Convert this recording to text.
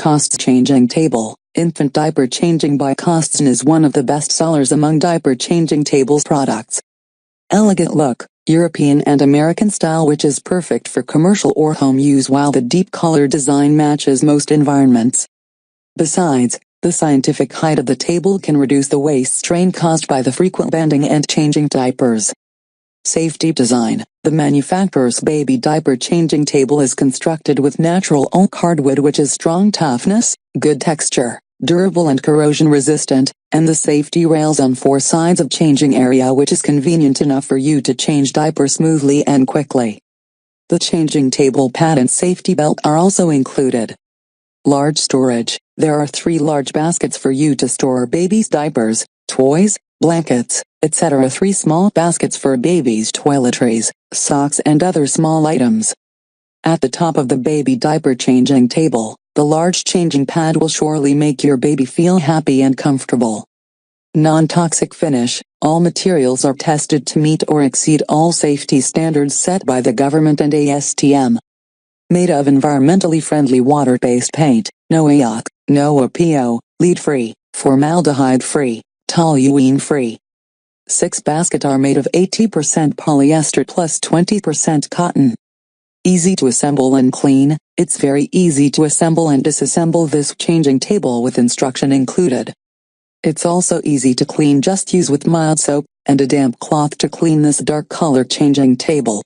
Costzon changing table. Infant diaper changing by Costzon is one of the best sellers among diaper changing tables products. Elegant look, European and American style, which is perfect for commercial or home use, while the deep color design matches most environments. Besides, the scientific height of the table can reduce the waist strain caused by the frequent bending and changing diapers. Safety design. The manufacturer's baby diaper changing table is constructed with natural oak hardwood, which is strong toughness, good texture, durable and corrosion resistant, and the safety rails on 4 sides of changing area, which is convenient enough for you to change diaper smoothly and quickly. The changing table pad and safety belt are also included. Large storage. There are 3 large baskets for you to store baby's diapers, toys, blankets, etc. 3 small baskets for baby's toiletries, socks and other small items. At the top of the baby diaper changing table, the large changing pad will surely make your baby feel happy and comfortable. Non-toxic finish. All materials are tested to meet or exceed all safety standards set by the government and ASTM. Made of environmentally friendly water-based paint, no AOC, no APO, lead-free, formaldehyde-free, toluene-free. 6 baskets are made of 80% polyester plus 20% cotton. Easy to assemble and clean. It's very easy to assemble and disassemble this changing table with instruction included. It's also easy to clean. Just use with mild soap and a damp cloth to clean this dark color changing table.